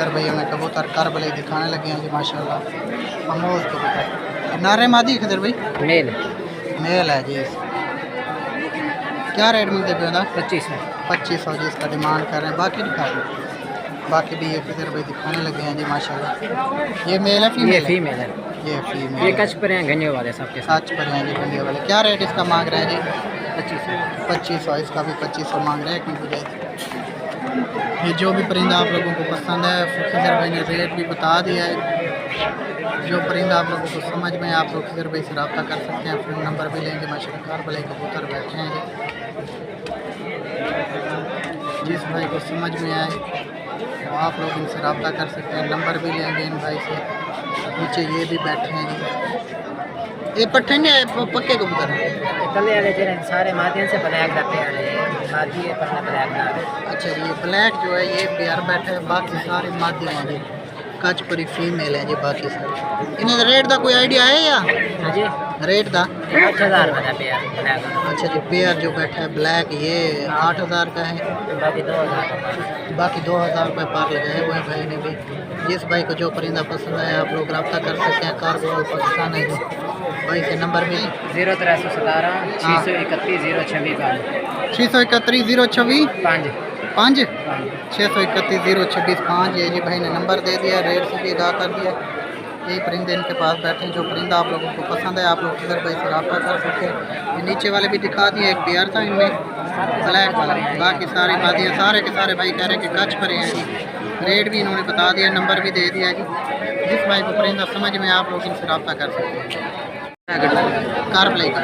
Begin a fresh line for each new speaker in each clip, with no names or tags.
इधर भाई हमें कबूतर करबले दिखाने लगे हैं जी माशाल्लाह। अमोज कबूतर नारे मादी खिदर भाई
मेल
मेल है जी। क्या रेट मिलते पे
2500
जी इसका डिमांड कर रहे हैं। बाकी दिखा रहे बाकी भी ये किधर भाई दिखाने लगे हैं जी माशाल्लाह। ये मेल है
ये
फीमेल
फीमेल है।
ये फीमेल
ये कच पर हैं गंजे वाले सबके साथ।
कच पर हैं जी गंजे वाले। क्या रेट इसका मांग रहे हैं जी 2500 इसका भी 2500 मांग रहे हैं। क्योंकि ये जो भी परिंदा आप लोगों को पसंद है खिजर भाई ने रेट भी बता दिया है। जो परिंदा आप लोगों को समझ में आप लोग खिजर भाई से रब्ता कर सकते हैं। फ़ोन नंबर भी लेंगे माशाल्लाह। कारबले कबूतर बैठे हैं जी। जिस भाई को समझ में आए तो आप लोग इनसे रब्ता कर सकते हैं। नंबर भी लेंगे इन भाई से। नीचे ये भी बैठे हैं जी। ये पट्टे नहीं पक्के कबूतर हैं
कल वाले जो सारे माध्यम से ब्लैक का पेयर है। मादी है पर ब्लैक ना है।
अच्छा ये ब्लैक जो है ये पेयर बैठे हैं। बाकी सारे माध्यम हैं जी। कच परी फीमेल है जी। बाकी सारे इन्हें रेट का कोई आइडिया है या
हाँ जी
रेट का
8000 का पेयर ब्लैक।
अच्छा जी पेयर जो बैठा है ब्लैक ये 8000 का है।
बाकी 2000
बाकी 2000 रुपये पार लगाए हुए हैं भाई ने भी। जिस भाई को जो परिंदा पसंद है आप लोग रब्ता कर सकते हैं। कारगोल पाकिस्तान है जी। भाई से नंबर भी
0317 631 026
631 026
5
5 631 026 5 ये जी भाई ने नंबर दे दिया। रेट से भी अदा कर दिया। यही परिंदे इनके पास बैठे हैं। जो परिंदा आप लोगों को पसंद है आप लोग किधर भाई से रब्ता कर सकते हैं। ये नीचे वाले भी दिखा दिए। एक पेयर था इनमें ब्लैक वाला। बाकी सारी बातें सारे के सारे भाई कह रहे हैं कि कच पर हैं जी। रेट भी इन्होंने बता दिया। नंबर भी दे दिया जी। जिस भाई को परिंदा समझ में आप लोग इनसे रब्ता कर सकते हैं। कारबले का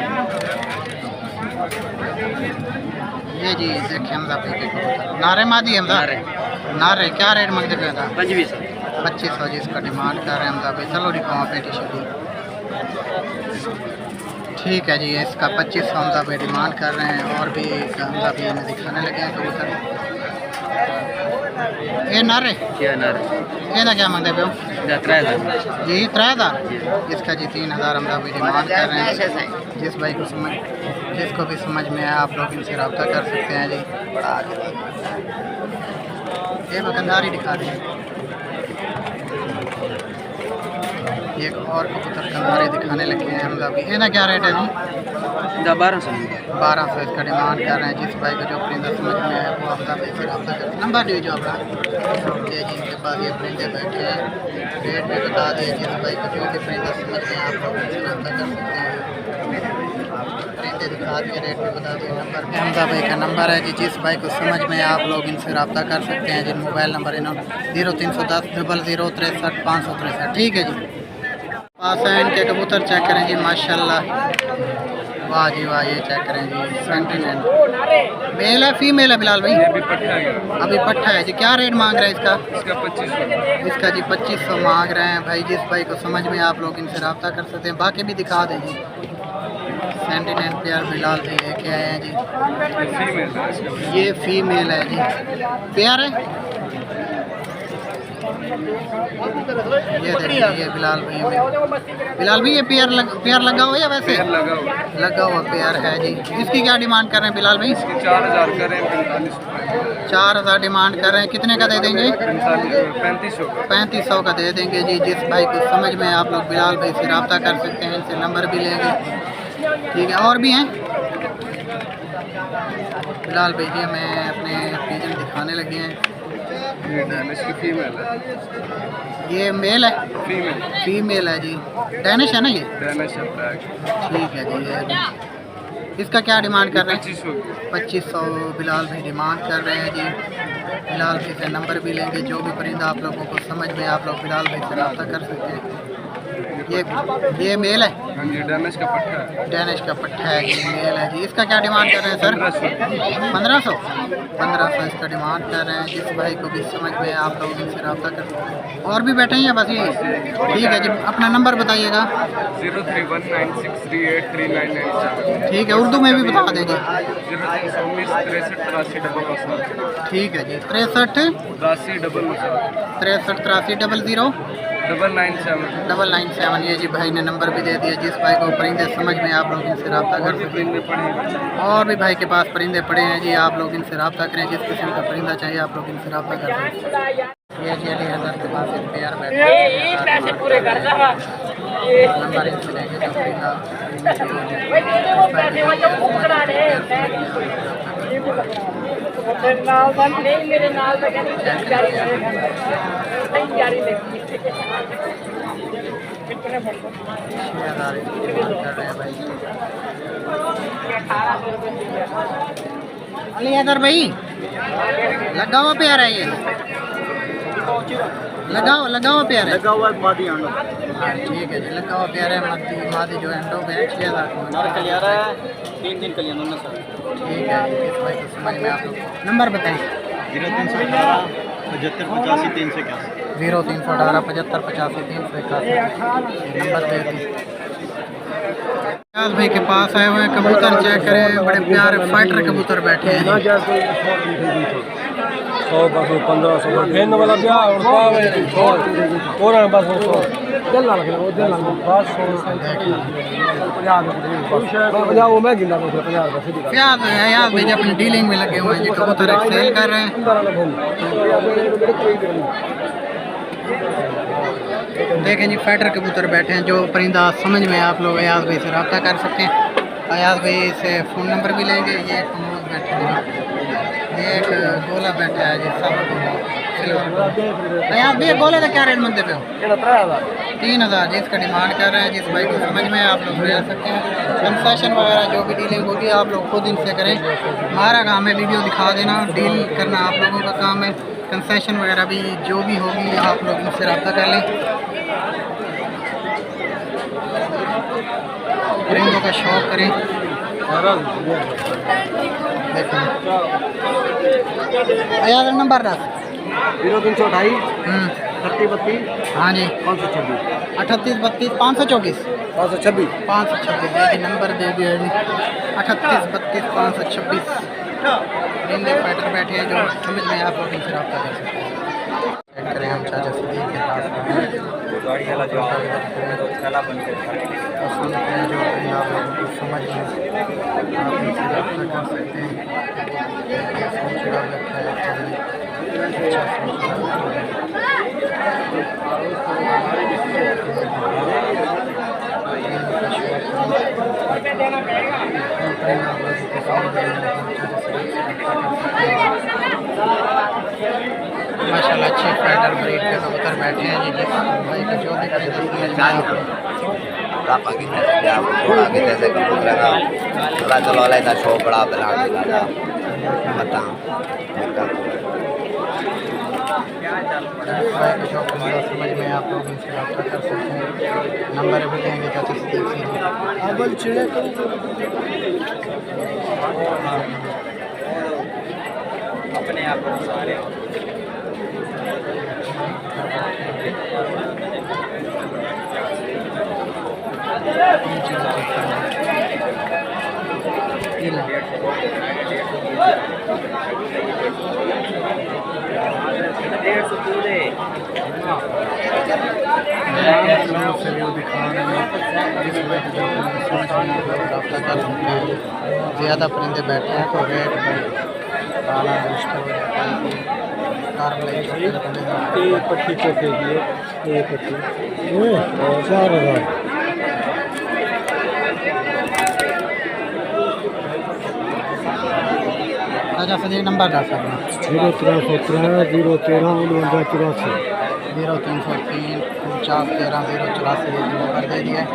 ये जी देखिए हमदा भाई के कबूतर नारे मादी हमदा नारे क्या रेट मांगते पे था 2500 जी इसका डिमांड कर रहे हैं हमदा भाई। चलो दिखाओ पेटी शेटी ठीक है जी। इसका 2500 हमदा भाई डिमांड कर रहे हैं। और भी हमदा भाई हमें दिखाने लगे हैं कबूतर। ये नारे ये क्या मांगते पे हो जी 3000 इसका जी 3000 हमदा भाई डिमांड कर रहे हैं। जिस भाई को जिसको भी समझ में आए आप लोग इनसे रब्ता कर सकते हैं जी। ये दुकानदारी दिखा रहे हैं। एक और कबूतर कंधारे दिखाने लगे हैं हमदा भी। ये ना क्या रेट है जी 1200 इसका डिमांड कर रहे हैं। जिस भाई को जो परिंदा समझ में आए वो हमदा भाई से रब्ता कर नंबर दीजिए अपना। ये जिनके पास ये परिंदे बैठे हैं रेट भी बता दिए। जिस भाई को जो भी परिंदा समझ में आप लोग इनसे रब्ता कर सकते हैं। परिंदे दिखा दिए रेट भी बता दिए। नंबर हमदा भाई का नंबर है जी। जिस भाई को समझ में आप लोग इनसे रब्ता कर सकते हैं जी। मोबाइल नंबर इन्होंने 0310 00 63 563। ठीक है जी। पास है इनके कबूतर चेक करें जी माशाल्लाह। वाह जी वाह। ये चेक करें जी सेंटिनेंट मेल है फीमेल है बिलाल भाई अभी पट्टा है जी। क्या रेट मांग रहे हैं इसका 2500 इसका जी 2500 मांग रहे हैं भाई। जिस भाई को समझ में आप लोग इनसे रब्ता कर सकते हैं। बाकी भी दिखा दें जी। सेंटिनेंट पेयर बिलाल भाई लेके आए हैं जी। ये फीमेल है जी पेयर है। ये देखिए ये बिलाल भाई ये पेयर लगा हुआ या वैसे लगा हुआ पेयर है जी। इसकी क्या डिमांड कर रहे हैं बिलाल भाई 4000 डिमांड कर रहे हैं। कितने का दे देंगे 3500 का दे देंगे जी। जिस भाई को समझ में आप लोग बिलाल भाई से रब्ता कर सकते हैं। इनसे नंबर भी लेंगे। ठीक है और भी हैं बिलाल भाई जी हमें अपने पिजन दिखाने लगे हैं। ये मेल है फीमेल है जी। डैनिश है ना ये ठीक है जी। ये इसका क्या डिमांड कर रहे हैं 2500 बिलाल भाई डिमांड कर रहे हैं जी। बिलाल भाई से नंबर भी लेंगे। जो भी परिंदा आप लोगों को समझ में आप लोग बिलाल भाई से रब्ता कर सकते हैं। ये मेल है डैनिश का पट्टा है जी। मेल है जी। इसका क्या डिमांड कर रहे हैं सर 1500 इसका डिमांड कर रहे हैं। जिस भाई को भी समझ में आप लोग इनसे रब्ता कर सकते हैं। और भी बैठे हैं बस ये ठीक है जी। अपना नंबर बताइएगा
031963839997।
ठीक है उर्दू में भी बता देंगे। ठीक है जी 63 997 ये जी भाई ने नंबर भी दे दिया। जिस भाई को परिंदे समझ में आप लोग इनसे रब्ता कर सकते हैं। और भी भाई के पास परिंदे पड़े हैं जी। आप लोग इनसे रब्ता करें। जिस किस्म का परिंदा चाहिए आप लोग इनसे रब्ता कर सकते हैं। ये जी अली हज़रत पास एक पेयर बैठे हैं, पैसे पूरे कर नंबर इनसे लेंगे जो परिंदा
मेरे नाल कर
रहे हैं भाई। अली इधर भाई लगाओ प्यार है ये, लगाओ प्यार है,
लगा हुआ है मादी आंडो।
हाँ ठीक है जी, लगाओ प्यार है मादी जो एंडो में 6000
कलियारा है, 3 कलियां दोनों सर।
ठीक है जी, इस भाई को समझ में आप लोग नंबर बताएं।
0318 75 85 381।
0318 75 85 381 नंबर दे दी। भाई के पास आए हुए हैं, कबूतर चेक करें, बड़े प्यारे फाइटर कबूतर बैठे हैं।
100 बस 1500 फेन वाला ब्याह और पूरा बस 100 जल्ला लगे वो जल्ला बस 50 वो मैं गिनना 50 बस
प्याज है यार भाई अपनी डीलिंग में लगे हुए हैं जी, कबूतर सेल कर रहे हैं। देखें जी फाइटर कबूतर बैठे हैं, जो परिंदा समझ में आप लोग अयाज भाई से रब्ता कर सकते हैं। अयाज भाई से फ़ोन नंबर भी लेंगे। ये एक कमोद बैठे हैं, ये एक गोला बैठा है जी, सब अयाज भाई गोले का क्या रेट मंगते पे हो? 3000 जी इसका डिमांड कर रहे हैं। जिस भाई को समझ में आप लोग ले सकते हैं। कंसेशन वगैरह जो भी डीलिंग होगी आप लोग खुद इनसे करें, हमारा काम है वीडियो दिखा देना, डील करना आप लोगों का काम है। कंसेशन वगैरह भी जो भी होगी आप लोग इनसे रब्ता कर लें। परिंदों का शौक करें। देखो अयाज नंबर रख
0328 3032
हाँ जी
526
38 32 524
526
526 ये नंबर दे दिया जी, 38 32 526। परिंदे फाइटर बैठे हैं, जो समझ में आप लोग इनसे रब्ता कर सकते हैं। चेक करें हम चाचा सदीक के पास
गाड़ी वाला जो काला बन के
पसंद है, जो भी आप लोगों को समझ में आप इनसे रब्ता कर सकते हैं। सोच रहा रखा है अच्छा सोच माशाल्लाह अच्छे फाइटर ब्रीड के कबूतर बैठे हैं जी। जिस भाई का जो भी खरीदे
जैसे कबूतर का चलो अलग शो बड़ा बना बता
भाई का जो हमारा समझ में आप लोग इनसे रब्ता कर सकते हैं। नंबर भी देंगे चाचा सदीक से।
अपने आप को सारे
ज़्यादा परिंदे बैठे हैं तो रेट काला
एक पट्टी चौके की एक पट्टी 4000
अच्छा सदी नंबर डाल सकते हैं
0313 013 49
0303 49 13 084 नंबर दे दिया है।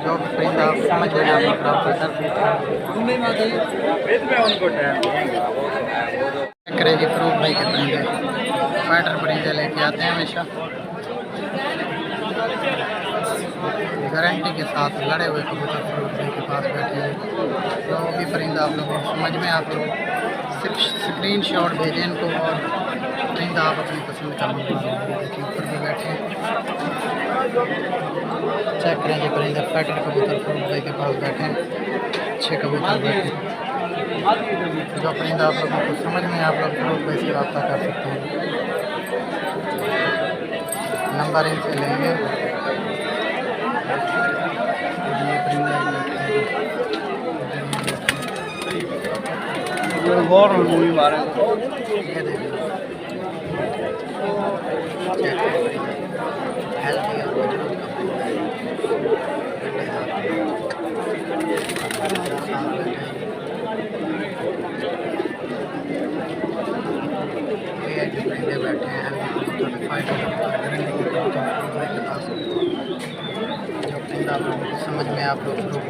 जो भी परिंदा समझ में आप लोग रब्ता कर सकते हैं। करें जी फरूक भाई के परिंदे, फाइटर परिंदे लेके आते हैं हमेशा गारंटी के साथ। लड़े हुए कबूतर फरूक भाई के पास बैठे हैं। जो भी परिंदा आप लोगों को समझ में आप लोग सिर्फ स्क्रीन शॉट भेजें इनको, और परिंदा आप अपनी पसंद का मंगवा लें। देखिए ऊपर भी बैठे हैं, चेक करें जी परिंदे फाइटर कबूतर फरूक भाई के पास बैठे हैं। अच्छे कबूतर बैठे हैं। जो परिंदा आप लोगों को समझ में आप लोग फरूक भाई से रब्ता कर सकते हैं। नंबर इनसे लेंगे। ये परिंदा
और मूवी मारे
ये देखिए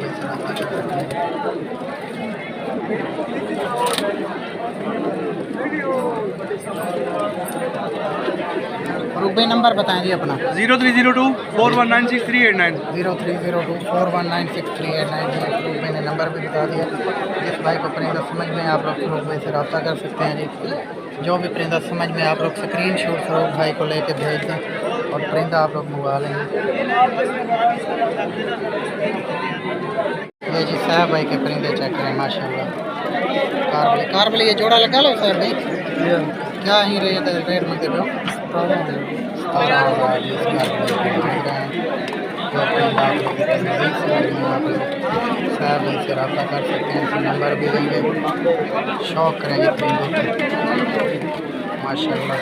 भाई से रब्ता कर सकते हैं। रुक भाई नंबर बताएं जी अपना।
0302419638
0302419638 रुक भाई ने नंबर भी बता दिया। जिस भाई को परिंदा समझ में आप लोग रुक भाई से रब्ता कर सकते हैं जी। जो भी परिंदा समझ में आप लोग स्क्रीन शॉट फरोख भाई को लेके भेज दें और परिंदा आप लोग मंगवा लेंगे। ये जी साहब भाई के परिंदे चेक करें माशाल्लाह। कारबली ये जोड़ा लगा लो साहब भाई। क्या ही रेट मिलते हो? 17,000 साहब भाई से रब्ता कर सकते हैं। इसी नंबर भी देंगे। शौक करेंगे परिंदों के माशाल्लाह।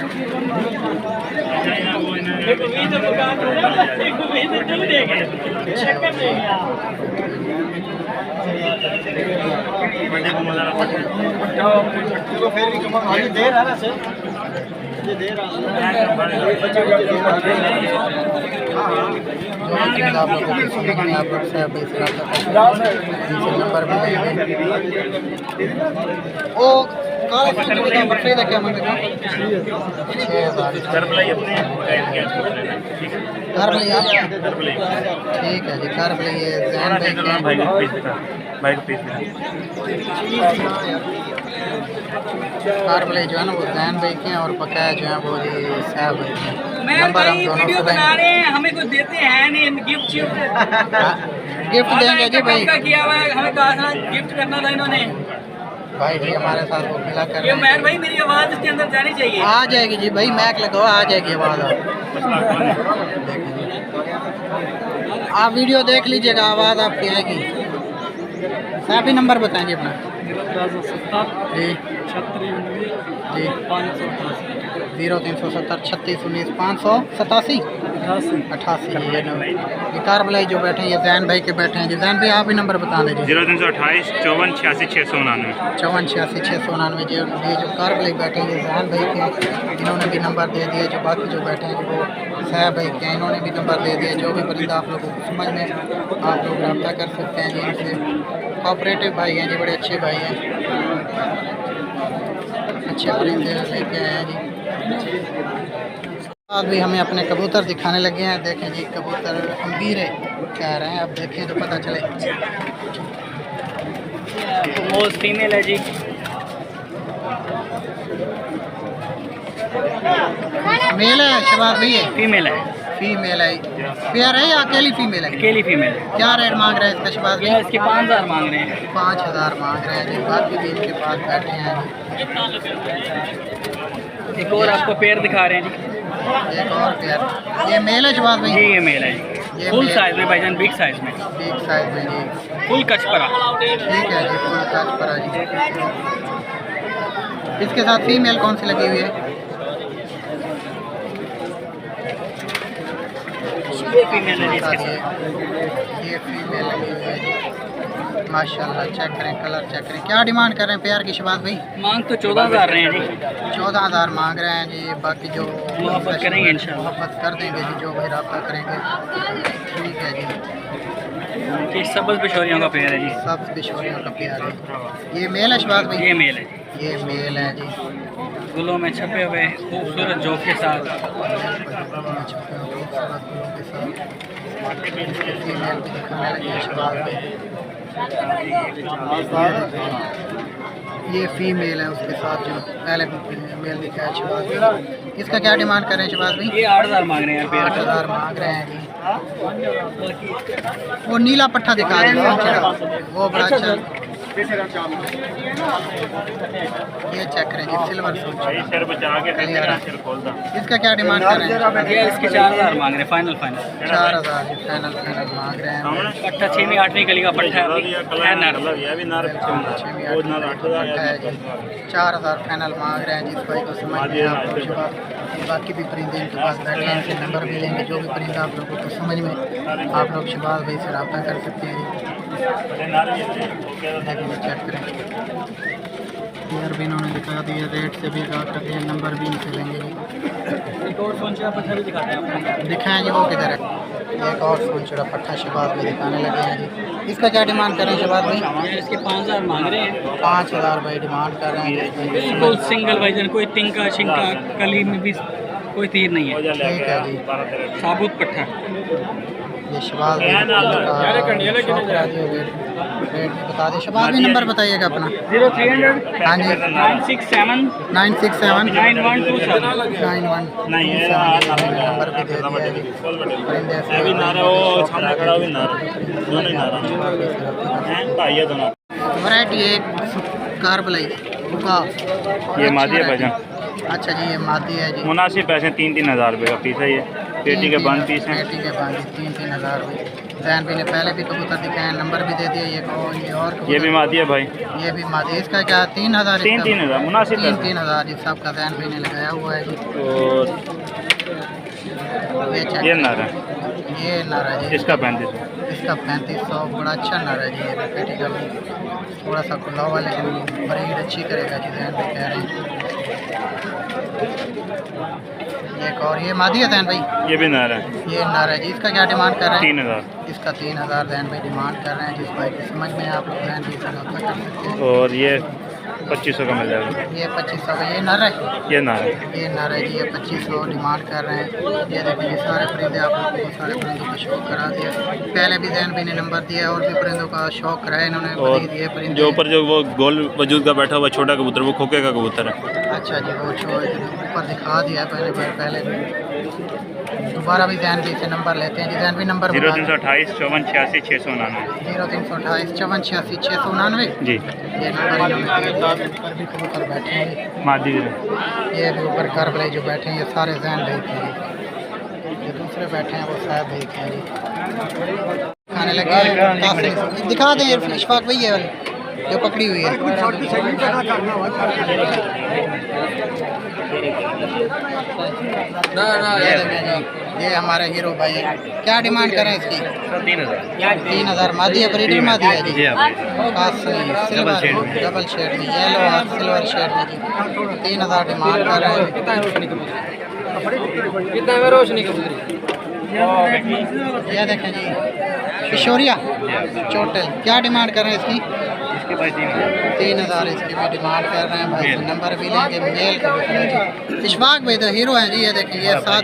आप लोगों को समझ में आप लोग से नंबर भी देंगे। ओ बकरी का क्या मंग रहे हो? 6,000 ठीक है जी। कर लिए जैन भाई कारबले जो है ना वो जैन भाई के हैं और बकाया जो है वो जी साहब भाई के हैं। नंबर हम दोनों से देंगे।
हमें कुछ देते हैं नहीं गिफ्ट
गिफ्ट देंगे जी भाई।
किया हुआ है, हमें कहा था गिफ्ट करना था इन्होंने।
भाई जी हमारे साथ वो मिला कर
ये मैर भाई मेरी आवाज़ इसके अंदर जानी चाहिए।
आ जाएगी जी भाई। मैक लगाओ आ जाएगी आवाज़। आप वीडियो देख लीजिएगा आवाज़ आपकी आएगी। साहब ही नंबर बताएं जी अपना। जी जी 0370 36 19 587 88 ये नंबर। ये कारबलाई जो बैठे हैं ये जैन भाई के बैठे हैं जी। जैन भाई आप ही नंबर बता दीजिए।
0328 54 86 699
54 86 699। ये जो कारबलाई बैठे हैं ये जैन भाई के हैं। इन्होंने भी नंबर दे दिया। जो बाकी जो बैठे हैं वो साहब भाई के हैं। इन्होंने भी नंबर दे दिया। जो भी परिंदा आप लोगों को समझ में आप लोग रब्ता कर सकते हैं जी इनसे। कोऑपरेटिव भाई हैं जी। बड़े अच्छे भाई हैं। अच्छे परिंदे लेके आए हैं जी। आज भी हमें अपने कबूतर दिखाने लगे हैं। देखें जी कबूतर अम्बीर कह रहे हैं। अब देखें तो पता चले।
मोस्ट फीमेल है जी।
मेल है शबाब भाई है?
फीमेल है।
फीमेल है। पेयर है या अकेली फीमेल है?
अकेली फीमेल है।
क्या रेट मांग रहे हैं इसका शबाब
ये
भाई?
इसके 5,000 मांग रहे हैं।
5,000 मांग रहे हैं जी। बाकी भी इनके पास बैठे हैं जी।
एक और आपको पेयर दिखा रहे हैं जी।
एक और पेयर। ये मेल है शबाब भाई?
जी ये मेल है जी।
ये
फुल
मेल।
साइज में भाईजान, बिग साइज में,
बिग साइज में जी।
फुल कचपरा।
ठीक है जी। फुल काच पर जी। इसके साथ फीमेल कौन सी लगी हुई है?
ये फीमेल है जी इसके साथ।
ये फीमेल लगी हुई है जी। माशाल्लाह। चेक करें कलर चेक करें। क्या डिमांड कर रहे हैं प्यार की शबाज भाई?
मांग तो 14,000 रहे हैं जी।
14,000 मांग रहे हैं जी। बाकी जो
मोहब्बत करेंगे इंशाल्लाह।
मोहब्बत कर देंगे जी। जो भाई रब्ता करेंगे ठीक है जी।
ये सब्ज़ बिशोरियों का पेयर है जी।
सब बिशोरियों का प्यार है। ये मेल है शबाज भाई?
ये मेल है।
ये मेल है जी।
गुलों में छपे हुए खूबसूरत जोक के साथ।
फीमेल भी दिखाने लगे शबाज भाई। ये फीमेल है उसके साथ जो पहले मेल दिखाया शबाज भाई। इसका क्या डिमांड कर रहे हैं शबाज भाई?
ये 8,000 मांग रहे हैं पेयर।
8,000 मांग रहे हैं जी। वो नीला पट्टा दिखा दीजिए वो बड़ा अच्छा। ये चेक करें जी। Silver suit. इसका क्या डिमांड कर रहे हैं?
ये इसके 4,000 मांग रहे हैं। फाइनल
4,000 जी। फाइनल मांग रहे हैं।
पट्टा 6वीं 8वीं कली का पट्टा है।
4,000 फाइनल मांग रहे हैं। जिस भाई को समझ में आप लोग बाकी भी परिंदे इनके पास बैठे हैं। इनसे नंबर भी लेंगे। जो भी परिंदा आप लोगों को समझ में आप लोग शबाज भाई से रब्ता कर सकते हैं। चेक करें पेयर भी इन्होंने दिखा दिया। रेट से भी बात करते हैं। नंबर भी इनसे लेंगे जी।
एक
और सोनचड़ा पत्थर भी दिखाते हैं।
दिखाएं जी, वो किधर है? एक और सोनचड़ा पट्टा शहबाज भी दिखाने लगे हैं जी। इसका क्या डिमांड कर रहे हैं शहबाज भाई?
इसके 5000 मांग रहे हैं।
5000 भाई डिमांड कर रहे हैं।
बिल्कुल सिंगल वर्जन, कोई टिंका शिंका कली में भी कोई तीर नहीं है।
ठीक है जी।
साबुत पट्टा।
ये शहबाज भाई रेट भी बता दें। शहबाज भाई नंबर बताइएगा अपना।
0300
हाँ जी
967
967
9127।
9127 नंबर भी दे दिया है जी। परिंदे वैरायटी एक कार बुलाई
ये मादी है भाईजान।
अच्छा जी, ये मादी है जी।
मुनासिब पैसे 3-3 हज़ार रुपये का पीस है ये। पेटी के बंद पीस हैं।
पेटी के बंद 3-3 हज़ार रुपये। जैन भी ने पहले भी कबूतर दिखाए हैं, नंबर भी दे दिए। ये और
ये भी मादी है भाई।
ये भी मादी। इसका क्या 3000?
3-3 हज़ार मुनासिब पैसे।
3-3000 जी सबका जैन भी ने लगाया हुआ है जी।
और ये नर है,
ये नर है जी।
इसका 3500।
इसका 3500 बड़ा अच्छा नर है जी। ये पेटी का भी थोड़ा सा खुला हुआ, लेकिन ब्रीड अच्छी करेगा जी। जैन भी कह रहे हैं। एक और ये मादी है जैन भाई।
ये भी नर है।
ये नर है जी। इसका क्या डिमांड कर रहे हैं?
3000।
इसका 3000 जैन भाई डिमांड कर रहे हैं। जिस भाई की समझ में आप लोग जैन भी कर सकते हैं।
और ये 2500 का मिल जाएगा।
ये 2500 का। ये नर है।
ये नर है।
ये नर है जी। ये 2500 डिमांड कर रहे हैं। ये देखिए ये सारे परिंदे आप लोगों को सारे परिंदों का शौक करा दिया। पहले भी जैन भी ने नंबर दिया और भी परिंदों का शौक कराया इन्होंने।
और
मजीद ये परिंदे
जो ऊपर जो वो गोल वजूद का बैठा हुआ छोटा कबूतर, वो खोखे का कबूतर है।
अच्छा जी, वो ऊपर दिखा दिया है पहले भी। दोबारा भी जैन भी से नंबर लेते हैं जी। जैन भी नंबर
0328 5486 699।
0328 5486 699
जी।
ये नंबर ऊपर भी कबूतर बैठे हैं।
मादी
ये भी ऊपर करबले जो बैठे हैं ये सारे जैन भाई के हैं। जो दूसरे बैठे हैं वो साहब भाई के हैं जी। खाने लगे दिखा दें इशफाक भाई, ये वाली जो पकड़ी हुई है। ये देखें जी, ये हमारे हीरो भाई है। क्या डिमांड करें इसकी? 3000 मादी है, ब्रीडर मादी है जी। सिल्वर डबल शेड में, येलो और सिल्वर शेड में जी। 3000 डिमांड कर रहे हैं।
रोशनी कबूतरी
ये देखें जी किशोरिया चोटल। क्या डिमांड कर रहे हैं इसकी? 3000 इसकी भी डिमांड कर रहे हैं भाई। नंबर भी लेंगे। मेल कबूतर है जी। इशफाक भाई तो हीरो हैं जी। ये देखिए ये साथ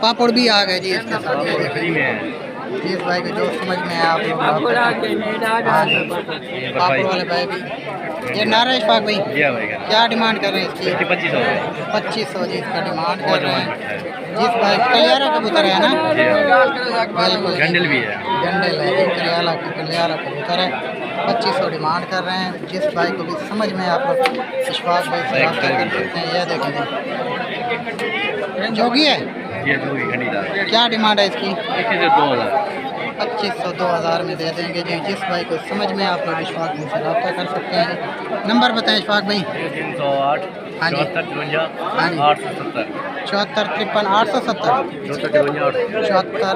पापड़ भी आ गए जी इसके साथ। ये देखिए जिस भाई को जो समझ में है आप लोग हाँ जी, पापड़ वाले भाई भी। ये नारा इशफाक भाई क्या डिमांड कर रहे हैं इसकी? 2500 जी इसका डिमांड कर रहे हैं। जिस भाई कलियारा कबूतर है ना, बिल्कुल
गंडल भी है।
गंडल है कलियारा कबूतर है। 2500 डिमांड कर रहे हैं। जिस भाई को भी समझ में आप लोग विश्वास भाई से रब्ता कर सकते हैं। यह देखें जी जोगी है। क्या डिमांड है इसकी? 2500 2000 में दे देंगे जी। जिस भाई को समझ में आप लोग विश्वास भाई से रब्ता कर सकते हैं। नंबर बताएं इशफाक भाई।
308
हाँ जी
74
हाँ जी 74 53 870 74 54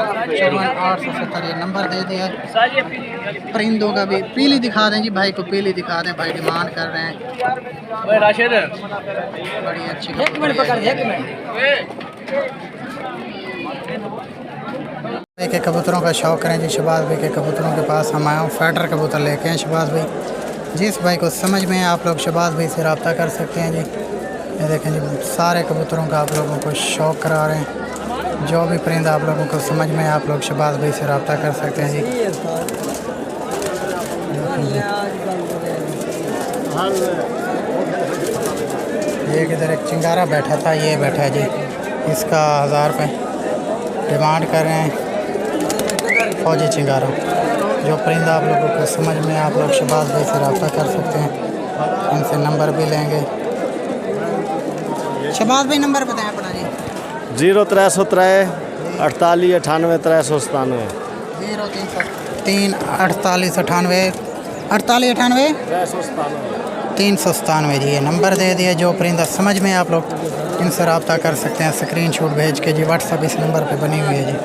870 ये नंबर दे दिया है। परिंदों का भी पीली दिखा दें जी भाई को। पीली दिखा दें भाई, डिमांड कर रहे हैं।
राशिद
बड़ी अच्छी के कबूतरों का शौक़ करें जी। शहबाज भाई के कबूतरों के पास हम आए फाइटर कबूतर लेके हैं शहबाज भाई। जिस भाई को समझ में आप लोग शहबाज भाई से रब्ता कर सकते हैं जी। ये देखें जी सारे कबूतरों का आप लोगों को शौक़ करा रहे हैं। जो भी परिंदा आप लोगों को समझ में आप लोग शहबाज भाई से रब्ता कर सकते हैं जी। ये किधर एक चिंगारा बैठा था, ये बैठा है जी। इसका 1000 रुपये डिमांड कर रहे हैं। फौजी चिंगारा जो परिंदा आप लोगों को समझ में आप लोग शहबाज भाई से रब्ता कर सकते हैं। इनसे नंबर भी लेंगे। शहबाज भाई नंबर बताएं अपना जी।
0303 48 98 397
0303 48 98 48 98 397 जी। ये नंबर दे दिए। जो परिंदा समझ में आप लोग इनसे रब्ता कर सकते हैं। स्क्रीनशॉट भेज के जी। व्हाट्सअप इस नंबर पे बनी हुई है जी।